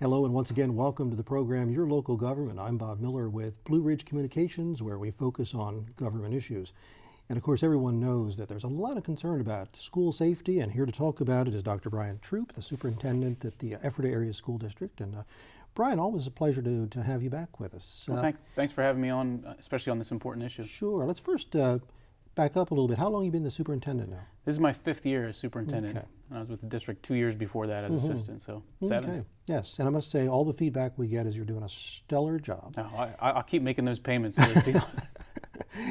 Hello, and once again, welcome to the program, Your Local Government. I'm Bob Miller with Blue Ridge Communications, where we focus on government issues. And of course, everyone knows that there's a lot of concern about school safety, and here to talk about it is Dr. Brian Troop, the superintendent at the Ephrata Area School District. And Brian, always a pleasure to have you back with us. Well, thanks for having me on, especially on this important issue. Sure. Let's first back up a little bit. How long have you been the superintendent now? This is my 5th year as superintendent. Okay. I was with the district 2 years before that as assistant, so 7. Okay. Yes, and I must say, all the feedback we get is you're doing a stellar job. Oh, I'll keep making those payments.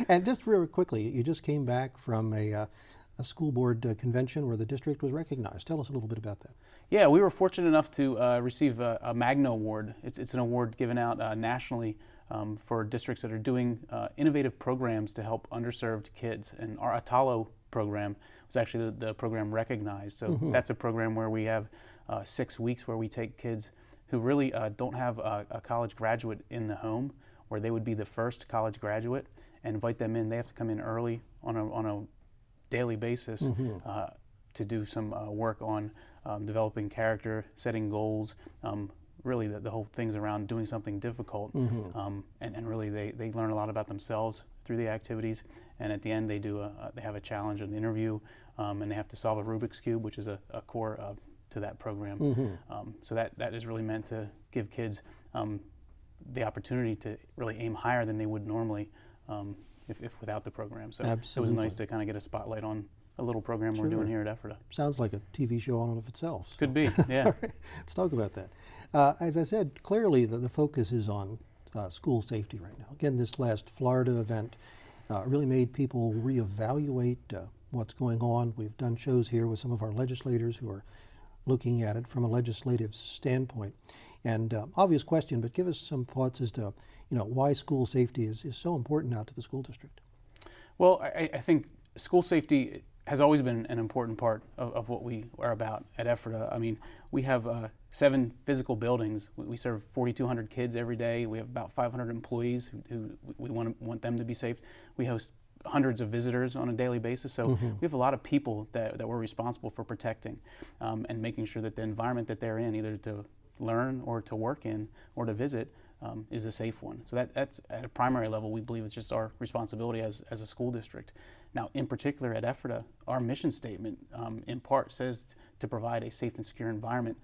And just very quickly, you just came back from a school board convention where the district was recognized. Tell us a little bit about that. Yeah, we were fortunate enough to receive a Magna Award. It's an award given out nationally for districts that are doing innovative programs to help underserved kids. And our Atalo program was actually the program recognized. So that's a program where we have 6 weeks where we take kids who really don't have a college graduate in the home, where they would be the first college graduate, and invite them in. They have to come in early on a daily basis to do some work on developing character, setting goals. Really, the whole thing's around doing something difficult, and really they learn a lot about themselves through the activities. And at the end, they have a challenge, an interview, and they have to solve a Rubik's Cube, which is a core to that program. So that is really meant to give kids the opportunity to really aim higher than they would normally if without the program. So it was nice to kind of get a spotlight on a little program we're doing here at Ephrata. Sounds like a TV show on and of itself. So. Could be, yeah. All right, let's talk about that. As I said, clearly the focus is on school safety right now. Again, this last Florida event really made people reevaluate what's going on. We've done shows here with some of our legislators who are looking at it from a legislative standpoint. And obvious question, but give us some thoughts as to why school safety is so important now to the school district. Well, I think school safety has always been an important part of what we are about at Ephrata. I mean, we have 7 physical buildings. We serve 4,200 kids every day. We have about 500 employees who we want them to be safe. We host hundreds of visitors on a daily basis. So we have a lot of people that we're responsible for protecting and making sure that the environment that they're in, either to learn or to work in or to visit, is a safe one. So that's at a primary level, we believe it's just our responsibility as a school district. Now, in particular at Ephrata, our mission statement in part says to provide a safe and secure environment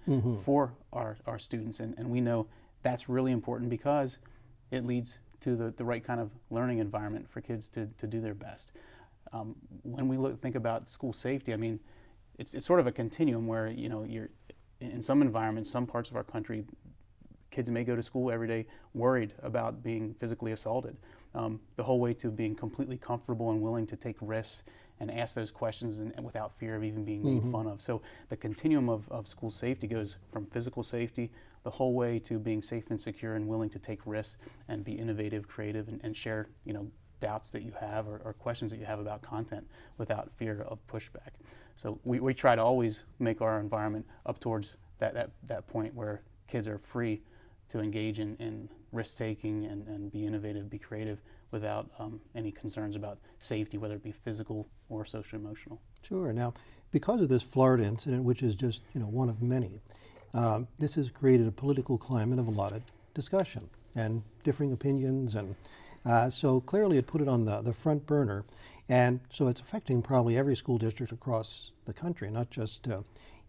for our students. And we know that's really important because it leads to the right kind of learning environment for kids to do their best. When we think about school safety, I mean, it's sort of a continuum where, you're in some environments, some parts of our country, kids may go to school every day worried about being physically assaulted, the whole way to being completely comfortable and willing to take risks and ask those questions and without fear of even being made fun of. So the continuum of school safety goes from physical safety the whole way to being safe and secure and willing to take risks and be innovative, creative, and share doubts that you have or questions that you have about content without fear of pushback. So we try to always make our environment up towards that point where kids are free to engage in risk-taking and be innovative, be creative without any concerns about safety, whether it be physical or social-emotional. Sure. Now, because of this Florida incident, which is just one of many, this has created a political climate of a lot of discussion and differing opinions, and so clearly it put it on the front burner, and so it's affecting probably every school district across the country, not just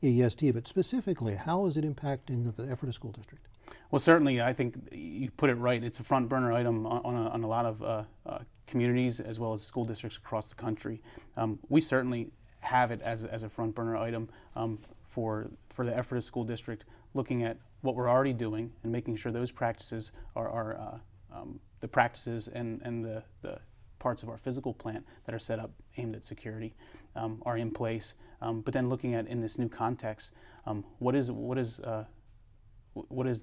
EASD, but specifically, how is it impacting the Ephrata School District? Well, certainly, I think you put it right. It's a front burner item on a lot of communities as well as school districts across the country. We certainly have it as a front burner item for the Ephrata School District, looking at what we're already doing and making sure those practices are the practices and the parts of our physical plant that are set up aimed at security are in place. But then looking at, in this new context, what is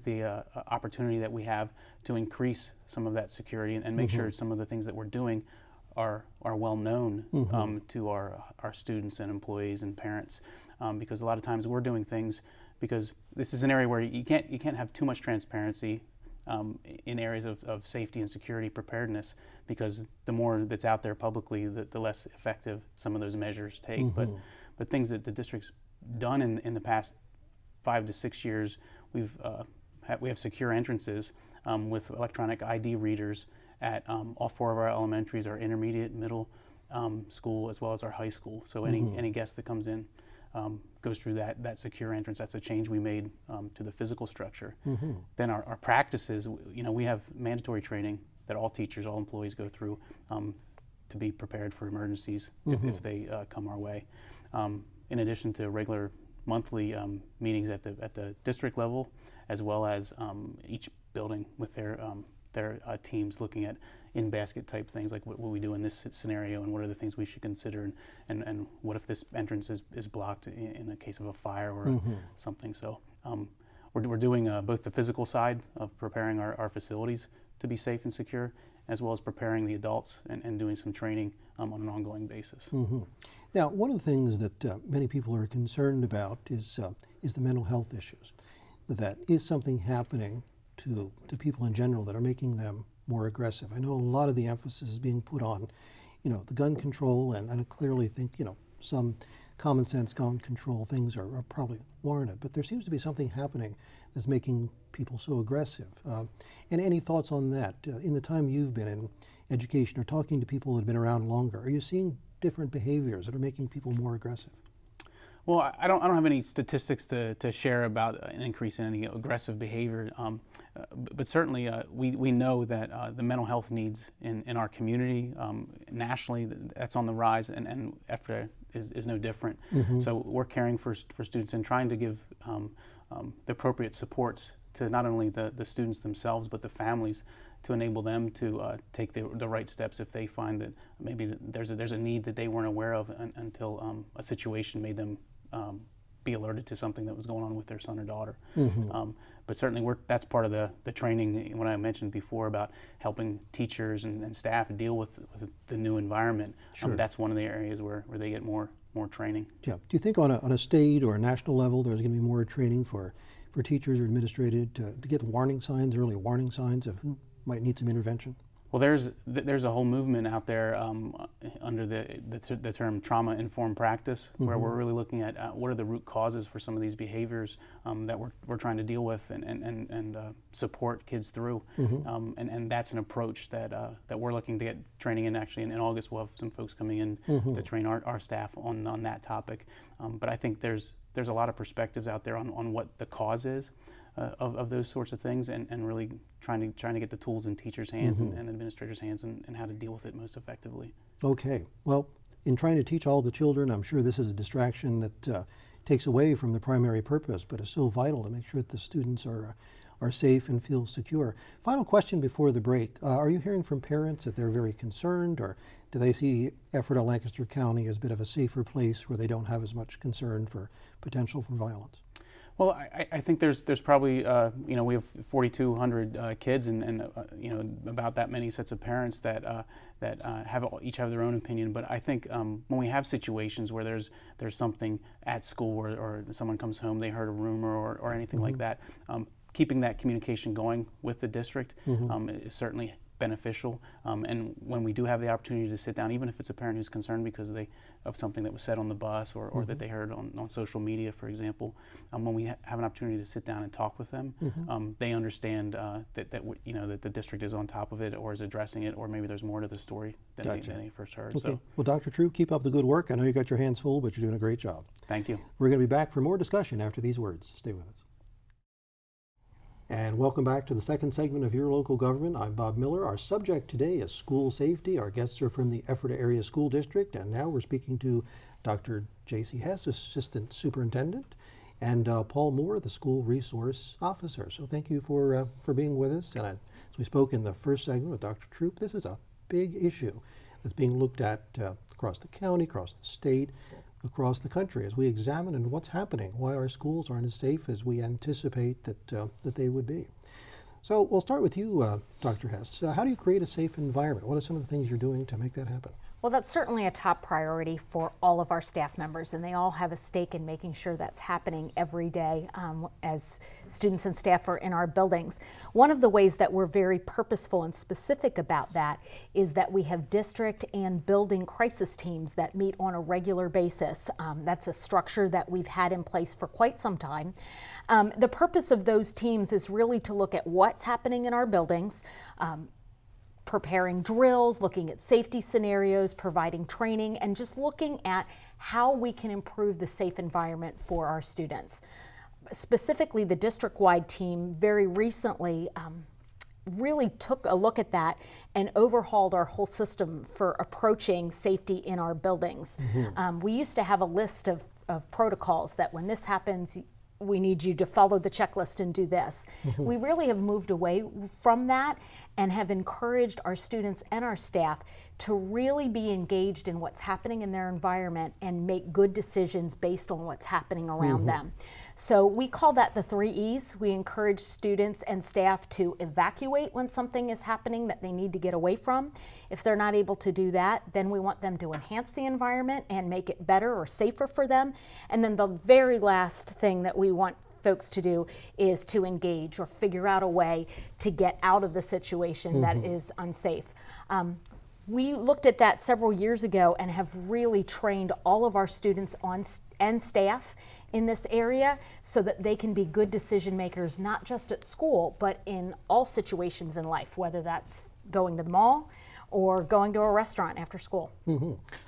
the opportunity that we have to increase some of that security and make sure some of the things that we're doing are well known to our students and employees and parents, because a lot of times we're doing things because this is an area where you can't have too much transparency in areas of safety and security preparedness, because the more that's out there publicly, the less effective some of those measures take. But things that the district's done in the past 5 to 6 years, we've we have secure entrances with electronic ID readers at all 4 of our elementaries, our intermediate, middle school, as well as our high school. So any guest that comes in goes through that secure entrance. That's a change we made to the physical structure. Then our practices, we have mandatory training that all teachers, all employees go through to be prepared for emergencies if they come our way. In addition to regular monthly meetings at the district level, as well as each building with their teams looking at in-basket type things, like what we do in this scenario and what are the things we should consider, and what if this entrance is blocked in the case of a fire or something. So we're doing both the physical side of preparing our facilities to be safe and secure, as well as preparing the adults and doing some training on an ongoing basis. Now, one of the things that many people are concerned about is the mental health issues. That is something happening to people in general that are making them more aggressive. I know a lot of the emphasis is being put on, the gun control, and I clearly think, some common sense gun control things are probably warranted, but there seems to be something happening that's making people so aggressive. And any thoughts on that? In the time you've been in education or talking to people that have been around longer, are you seeing different behaviors that are making people more aggressive? Well, I don't have any statistics to share about an increase in any aggressive behavior, but certainly we know that the mental health needs in our community nationally, that's on the rise, and EFRA is no different. So we're caring for students and trying to give the appropriate supports to not only the students themselves, but the families, to enable them to take the right steps if they find that maybe there's a need that they weren't aware of until a situation made them be alerted to something that was going on with their son or daughter. But certainly that's part of the training, when I mentioned before about helping teachers and staff deal with the new environment. Sure. That's one of the areas where they get more training. Yeah. Do you think on a state or a national level there's going to be more training for teachers or administrators to get warning signs, early warning signs of who might need some intervention? Well, there's a whole movement out there under the term trauma-informed practice, where we're really looking at what are the root causes for some of these behaviors that we're trying to deal with and support kids through. And that's an approach that we're looking to get training in. Actually, in August, we'll have some folks coming in to train our staff on that topic. But I think there's a lot of perspectives out there on what the cause is of those sorts of things, and really trying to get the tools in teachers' hands and administrators' hands and how to deal with it most effectively. Okay. Well, in trying to teach all the children, I'm sure this is a distraction that takes away from the primary purpose, but is so vital to make sure that the students are safe and feel secure. Final question before the break. Are you hearing from parents that they're very concerned, or do they see Ephrata, Lancaster County as a bit of a safer place where they don't have as much concern for potential for violence? Well, I think there's probably we have 4,200 kids and about that many sets of parents that each have their own opinion. But I think when we have situations where there's something at school or someone comes home, they heard a rumor or anything like that, keeping that communication going with the district is certainly beneficial. And when we do have the opportunity to sit down, even if it's a parent who's concerned because of something that was said on the bus or that they heard on social media, for example, when we have an opportunity to sit down and talk with them, they understand that the district is on top of it or is addressing it, or maybe there's more to the story than they first heard. Okay. So, well, Dr. Troop, keep up the good work. I know you got your hands full, but you're doing a great job. thank you. We're going to be back for more discussion after these words. Stay with us. And welcome back to the second segment of Your Local Government. I'm Bob Miller. Our subject today is school safety. Our guests are from the Ephrata Area School District, and now we're speaking to Dr. J.C. Hess, Assistant Superintendent, and Paul Moore, the School Resource Officer. So thank you for being with us. And as we spoke in the first segment with Dr. Troop, this is a big issue that's being looked at across the county, across the state, across the country as we examine and what's happening, why our schools aren't as safe as we anticipate that they would be. So we'll start with you, Dr. Hess. How do you create a safe environment? What are some of the things you're doing to make that happen? Well, that's certainly a top priority for all of our staff members, and they all have a stake in making sure that's happening every day as students and staff are in our buildings. One of the ways that we're very purposeful and specific about that is that we have district and building crisis teams that meet on a regular basis. That's a structure that we've had in place for quite some time. The purpose of those teams is really to look at what's happening in our buildings, preparing drills, looking at safety scenarios, providing training, and just looking at how we can improve the safe environment for our students. Specifically, the district-wide team very recently really took a look at that and overhauled our whole system for approaching safety in our buildings. We used to have a list of protocols that when this happens, we need you to follow the checklist and do this. We really have moved away from that and have encouraged our students and our staff to really be engaged in what's happening in their environment and make good decisions based on what's happening around them. So we call that the 3 E's. We encourage students and staff to evacuate when something is happening that they need to get away from. If they're not able to do that, then we want them to enhance the environment and make it better or safer for them. And then the very last thing that we want folks to do is to engage or figure out a way to get out of the situation that is unsafe. We looked at that several years ago and have really trained all of our students and staff in this area so that they can be good decision makers, not just at school, but in all situations in life, whether that's going to the mall or going to a restaurant after school.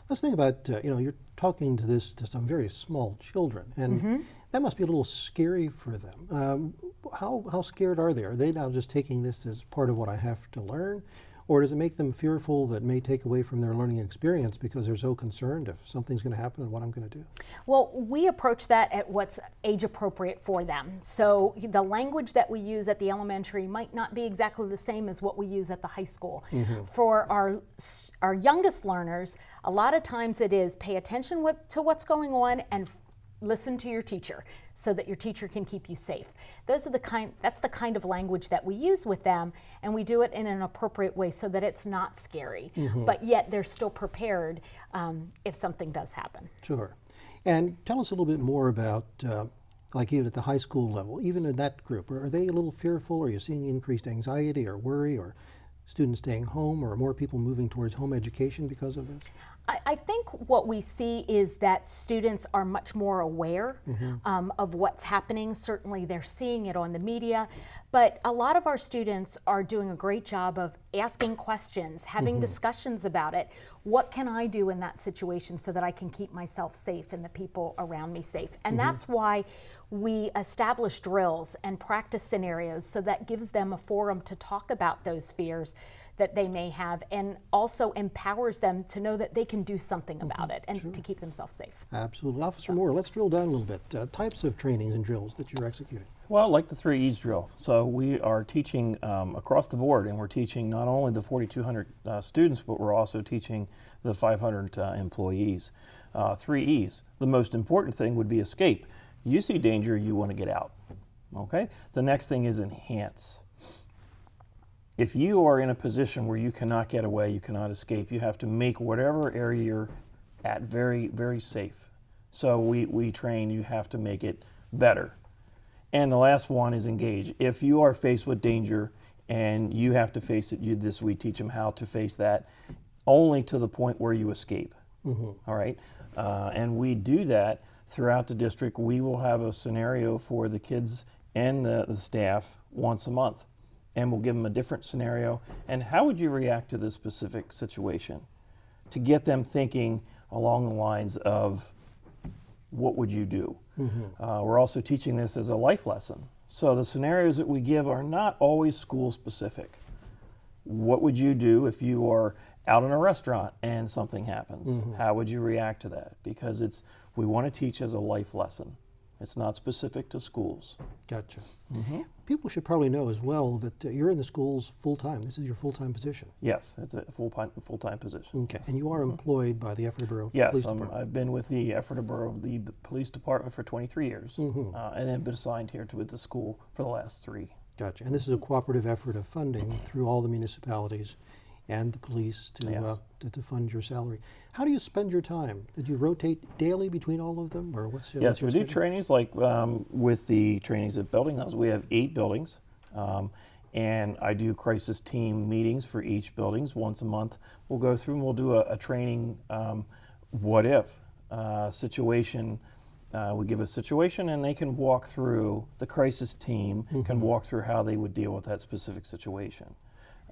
Let's think about, you're talking to some very small children, and that must be a little scary for them. How scared are they? Are they now just taking this as part of what I have to learn? Or does it make them fearful that may take away from their learning experience because they're so concerned if something's going to happen and what I'm going to do? Well, we approach that at what's age appropriate for them. So the language that we use at the elementary might not be exactly the same as what we use at the high school. For our youngest learners, a lot of times it is pay attention to what's going on and listen to your teacher so that your teacher can keep you safe. That's the kind of language that we use with them, and we do it in an appropriate way so that it's not scary, but yet they're still prepared if something does happen. Sure. And tell us a little bit more about, like even at the high school level, even in that group, are they a little fearful? Are you seeing increased anxiety or worry, or students staying home, or more people moving towards home education because of this? I think what we see is that students are much more aware of what's happening. Certainly they're seeing it on the media, but a lot of our students are doing a great job of asking questions, having discussions about it. What can I do in that situation so that I can keep myself safe and the people around me safe? And that's why we establish drills and practice scenarios, so that gives them a forum to talk about those fears that they may have, and also empowers them to know that they can do something about it and to keep themselves safe. Absolutely. Officer Moore, let's drill down a little bit. Types of trainings and drills that you're executing. Well, like the 3 E's drill. So we are teaching across the board, and we're teaching not only the 4,200 students, but we're also teaching the 500 employees. 3 E's. The most important thing would be escape. You see danger, you want to get out. Okay? The next thing is enhance. If you are in a position where you cannot get away, you cannot escape, you have to make whatever area you're at very, very safe. So we train, you have to make it better. And the last one is engage. If you are faced with danger and you have to face it, we teach them how to face that only to the point where you escape. All right? And we do that throughout the district. We will have a scenario for the kids and the staff once a month. And we'll give them a different scenario. And how would you react to this specific situation? To get them thinking along the lines of, what would you do? We're also teaching this as a life lesson. So the scenarios that we give are not always school specific. What would you do if you are out in a restaurant and something happens? How would you react to that? Because we want to teach as a life lesson. It's not specific to schools. Gotcha. People should probably know as well that you're in the schools full-time. This is your full-time position. Yes, it's a full-time position. Okay, and you are employed by the Ephrata Yes, Police Department. I've been with the Ephrata the police department for 23 years, and then been assigned here with the school for the last 3. Gotcha, and this is a cooperative effort of funding through all the municipalities and the police to, Yes. to fund your salary. How do you spend your time? Did you rotate daily between all of them, or what's your Yes, what's we your do schedule? trainings like with the trainings at Building House. We have 8 buildings, and I do crisis team meetings for each buildings once a month. We'll go through and we'll do a training, what if situation. We give a situation and they can walk through, the crisis team can walk through how they would deal with that specific situation.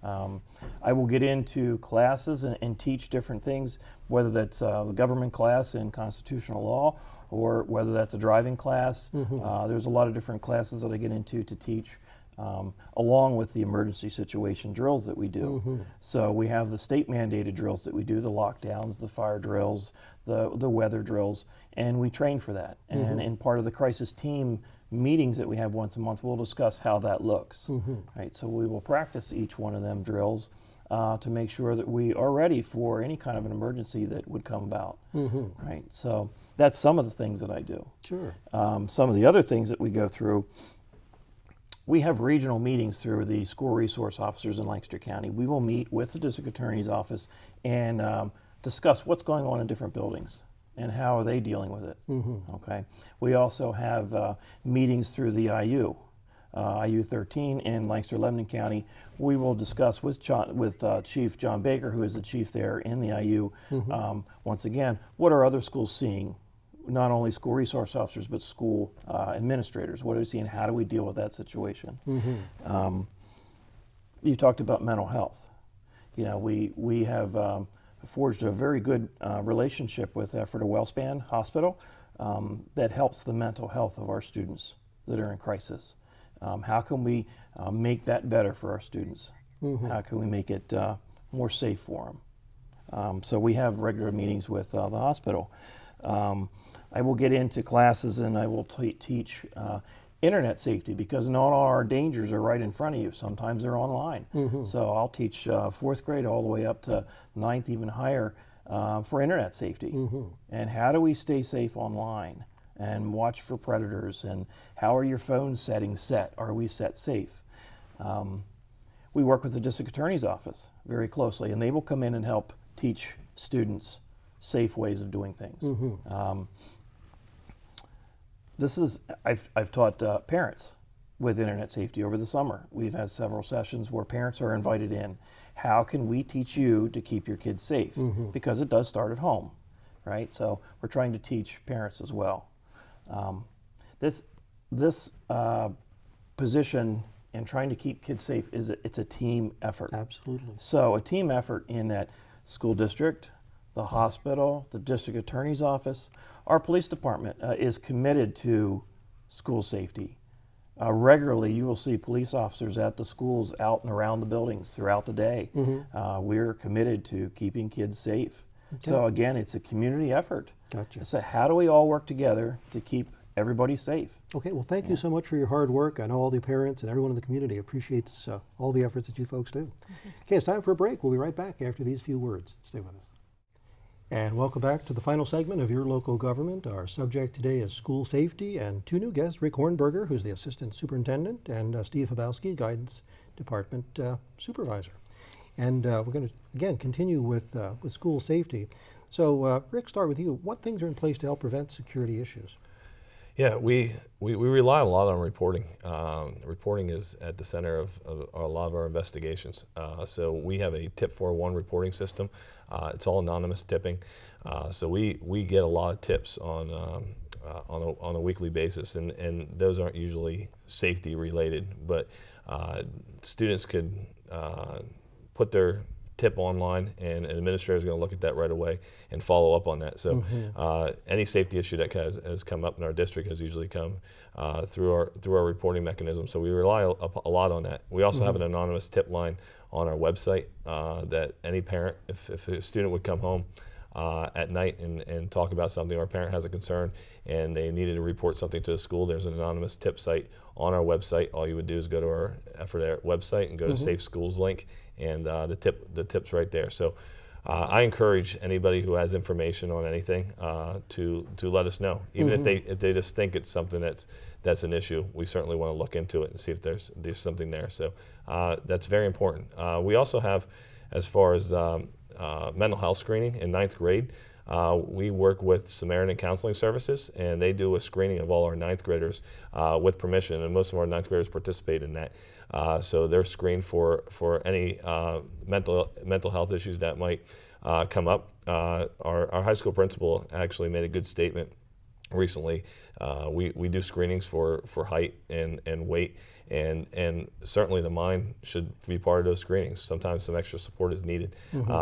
I will get into classes and teach different things, whether that's the government class in constitutional law or whether that's a driving class. There's a lot of different classes that I get into to teach, along with the emergency situation drills that we do. So we have the state mandated drills that we do, the lockdowns, the fire drills, the weather drills, and we train for that. And in part of the crisis team meetings that we have once a month, we'll discuss how that looks. Right, so we will practice each one of them drills to make sure that we are ready for any kind of an emergency that would come about. Right, so that's some of the things that I do. Sure. Some of the other things that we go through, we have regional meetings through the school resource officers in Lancaster County. We will meet with the district attorney's office and discuss what's going on in different buildings and how are they dealing with it. Okay. We also have meetings through the IU 13 in Lancaster Lebanon County. We will discuss with Chief John Baker, who is the chief there in the IU, once again, what are other schools seeing? Not only school resource officers, but school administrators. What are they seeing? How do we deal with that situation? You talked about mental health. You know, we have forged a very good relationship with Ephrata Wellspan Hospital that helps the mental health of our students that are in crisis. How can we make that better for our students? How can we make it more safe for them? So we have regular meetings with the hospital. I will get into classes and I will teach internet safety, because not all our dangers are right in front of you. Sometimes they're online. So I'll teach 4th grade all the way up to 9th, even higher, for internet safety. And how do we stay safe online and watch for predators, and how are your phone settings set? Are we set safe? We work with the district attorney's office very closely, and they will come in and help teach students safe ways of doing things. I've taught parents with internet safety over the summer. We've had several sessions where parents are invited in. How can we teach you to keep your kids safe? Because it does start at home, right? So we're trying to teach parents as well. This position and trying to keep kids safe it's a team effort. Absolutely. So a team effort in that school district, the hospital, the district attorney's office, our police department is committed to school safety. Regularly, you will see police officers at the schools out and around the buildings throughout the day. We're committed to keeping kids safe. So again, it's a community effort. Gotcha. So how do we all work together to keep everybody safe? Okay, well, thank you so much for your hard work. I know all the parents and everyone in the community appreciates all the efforts that you folks do. Okay, it's time for a break. We'll be right back after these few words. Stay with us. And welcome back to the final segment of Your Local Government. Our subject today is school safety, and 2 new guests, Rick Hornberger, who's the Assistant Superintendent, and Steve Habowski, Guidance Department Supervisor. And we're going to, again, continue with school safety. So, Rick, start with you. What things are in place to help prevent security issues? Yeah, we rely a lot on reporting. Reporting is at the center of a lot of our investigations. So we have a tip 411 reporting system. It's all anonymous tipping. So we get a lot of tips on a weekly basis, and those aren't usually safety related, but students could put their tip online, and an administrator is going to look at that right away and follow up on that. So any safety issue that has come up in our district has usually come through our reporting mechanism. So we rely a lot on that. We also have an anonymous tip line on our website that any parent, if a student would come home at night and talk about something, or a parent has a concern and they needed to report something to the school, there's an anonymous tip site on our website. All you would do is go to our Ephrata website and go to Safe Schools link, and the tip's right there. So I encourage anybody who has information on anything to let us know, even if they just think it's something that's an issue. We certainly want to look into it and see if there's something there. So that's very important. We also have as far as mental health screening in 9th grade, we work with Samaritan Counseling Services, and they do a screening of all our 9th graders with permission, and most of our 9th graders participate in that. So they're screened for any mental health issues that might come up. Our high school principal actually made a good statement recently. We do screenings for height and weight, and certainly the mind should be part of those screenings. Sometimes some extra support is needed.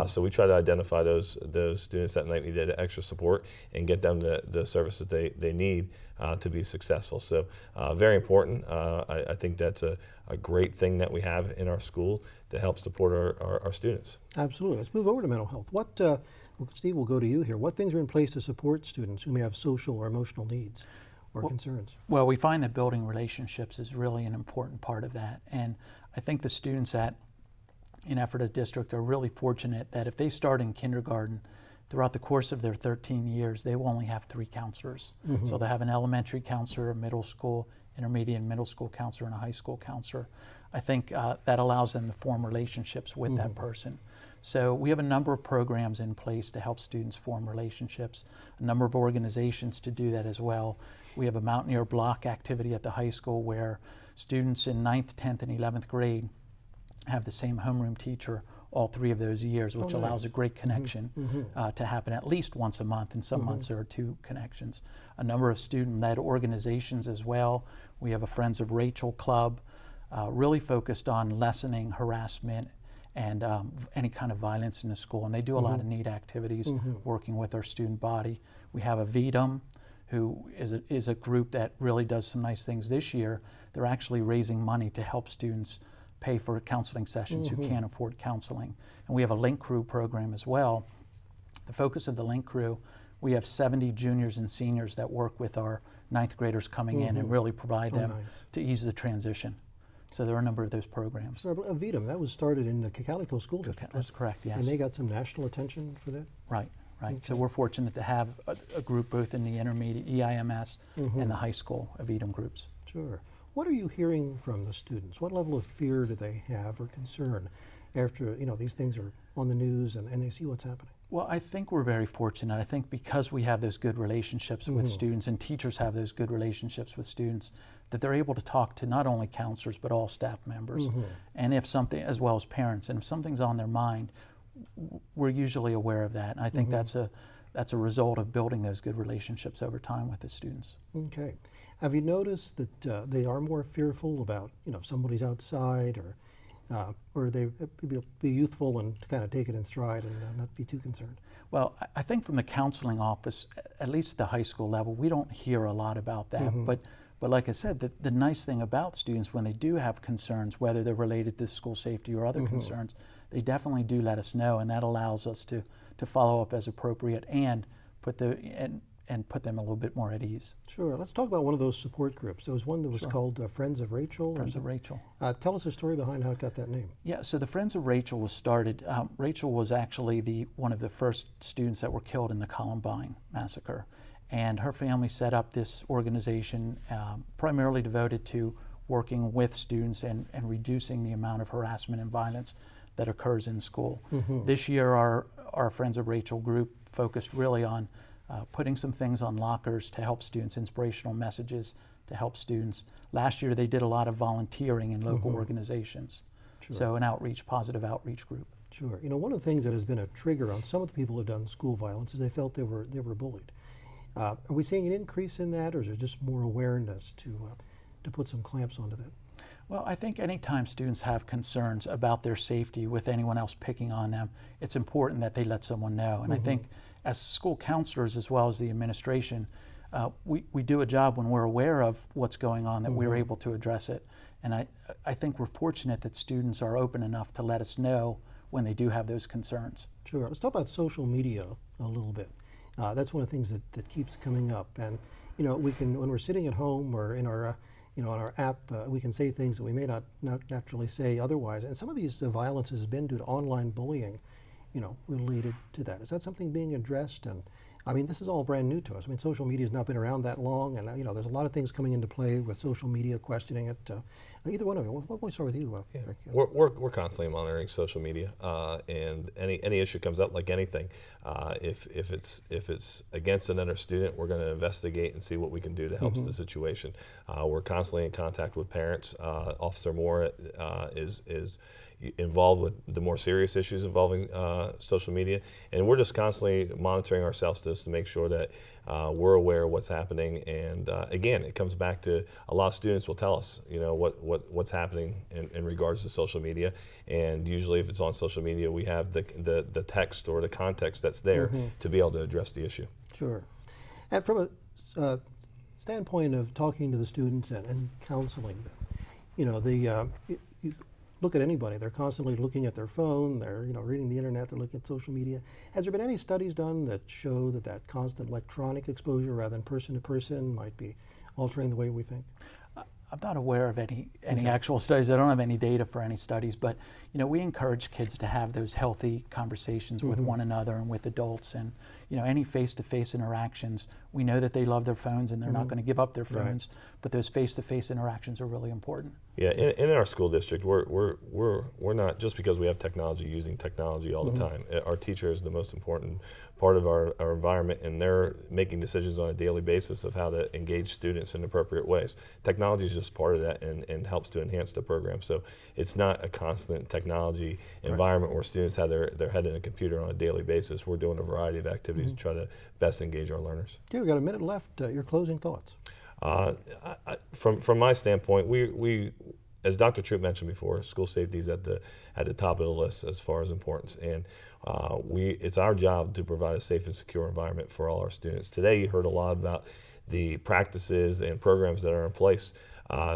So we try to identify those students that might need extra support and get them the services they need to be successful. So very important. I think that's a great thing that we have in our school to help support our students. Absolutely. Let's move over to mental health. Steve, we'll go to you here. What things are in place to support students who may have social or emotional needs or concerns? Well, we find that building relationships is really an important part of that. And I think the students in Ephrata District are really fortunate that if they start in kindergarten, throughout the course of their 13 years, they will only have 3 counselors. So they have an elementary counselor, a middle school, intermediate and middle school counselor, and a high school counselor. I think that allows them to form relationships with that person. So we have a number of programs in place to help students form relationships, a number of organizations to do that as well. We have a Mountaineer Block activity at the high school where students in 9th, 10th, and 11th grade have the same homeroom teacher all 3 of those years, which allows a great connection to happen at least once a month. In some months there are 2 connections. A number of student-led organizations as well. We have a Friends of Rachel Club, really focused on lessening harassment and any kind of violence in the school. And they do a lot of neat activities working with our student body. We have a VDM, who is a group that really does some nice things. This year, they're actually raising money to help students pay for counseling sessions who can't afford counseling. And we have a Link Crew program as well. The focus of the Link Crew, we have 70 juniors and seniors that work with our 9th graders coming in and really provide them to ease the transition. So there are a number of those programs. So VDM, that was started in the Calico School District. That's correct, yes. And they got some national attention for that? Right. So we're fortunate to have a group both in the intermediate, EIMS, and the high school of VDM groups. Sure. What are you hearing from the students? What level of fear do they have or concern after these things are on the news and they see what's happening? Well, I think we're very fortunate. I think because we have those good relationships with students and teachers have those good relationships with students, that they're able to talk to not only counselors but all staff members, and if something, as well as parents, and if something's on their mind, we're usually aware of that. And I think that's a result of building those good relationships over time with the students. Okay. Have you noticed that they are more fearful about if somebody's outside, or they be youthful and kind of take it in stride and not be too concerned? Well, I think from the counseling office, at least at the high school level, we don't hear a lot about that. But like I said, the nice thing about students when they do have concerns, whether they're related to school safety or other concerns, they definitely do let us know, and that allows us to follow up as appropriate and put them a little bit more at ease. Sure. Let's talk about one of those support groups. There was one that was called Friends of Rachel. Friends of Rachel. Tell us the story behind how it got that name. Yeah, so the Friends of Rachel was started. Rachel was actually one of the first students that were killed in the Columbine massacre. And her family set up this organization primarily devoted to working with students and reducing the amount of harassment and violence that occurs in school. This year, our Friends of Rachel group focused really on putting some things on lockers to help students, inspirational messages to help students. Last year, they did a lot of volunteering in local organizations. So an positive outreach group. Sure. One of the things that has been a trigger on some of the people who have done school violence is they felt they were bullied. Are we seeing an increase in that, or is there just more awareness to put some clamps onto that? Well, I think anytime students have concerns about their safety with anyone else picking on them, it's important that they let someone know. And I think as school counselors as well as the administration, we do a job when we're aware of what's going on that we're able to address it. And I think we're fortunate that students are open enough to let us know when they do have those concerns. Sure. Let's talk about social media a little bit. That's one of the things that keeps coming up. And we can, when we're sitting at home or in our on our app, we can say things that we may not naturally say otherwise. And some of these violences has been due to online bullying, related to that. Is that something being addressed? And I mean, this is all brand new to us. I mean, social media has not been around that long, and there's a lot of things coming into play with social media, questioning it. Either one of you. Why don't we start with you? Yeah. Rick? We're constantly monitoring social media, and any issue comes up, like anything. If it's against another student, we're going to investigate and see what we can do to help the situation. We're constantly in contact with parents. Officer Moore is involved with the more serious issues involving social media, and we're just constantly monitoring ourselves just to make sure that we're aware of what's happening. And again, it comes back to a lot of students will tell us, what's happening in regards to social media. And usually, if it's on social media, we have the text or the context that's there to be able to address the issue. Sure. And from a standpoint of talking to the students and counseling them, you look at anybody, they're constantly looking at their phone, they're reading the internet, they're looking at social media. Has there been any studies done that show that constant electronic exposure rather than person to person might be altering the way we think? I'm not aware of any actual studies. I don't have any data for any studies, but we encourage kids to have those healthy conversations with one another and with adults, and any face-to-face interactions. We know that they love their phones and they're not going to give up their phones, but those face-to-face interactions are really important. Yeah, in our school district, we're not, just because we have technology, using technology all the time. Our teacher is the most important part of our environment, and they're making decisions on a daily basis of how to engage students in appropriate ways. Technology is just part of that and helps to enhance the program. So it's not a constant technology environment where students have their head in a computer on a daily basis. We're doing a variety of activities to try to best engage our learners. Okay, we've got a minute left. Your closing thoughts? From my standpoint, we as Dr. Troop mentioned before, school safety is at the top of the list as far as importance, and it's our job to provide a safe and secure environment for all our students. Today, you heard a lot about the practices and programs that are in place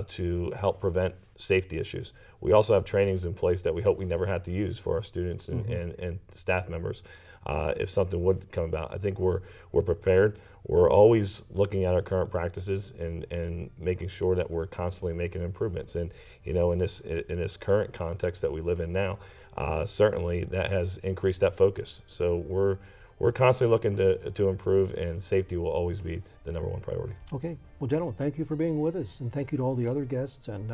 to help prevent safety issues. We also have trainings in place that we hope we never have to use for our students and staff members. If something would come about, I think we're prepared. We're always looking at our current practices and making sure that we're constantly making improvements. And in this current context that we live in now, certainly that has increased that focus. So we're constantly looking to improve, and safety will always be the #1 priority. Okay. Well, gentlemen, thank you for being with us, and thank you to all the other guests. And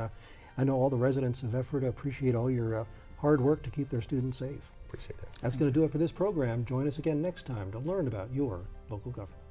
I know all the residents of Ephrata appreciate all your hard work to keep their students safe. Appreciate that. That's going to do it for this program. Join us again next time to learn about your local government.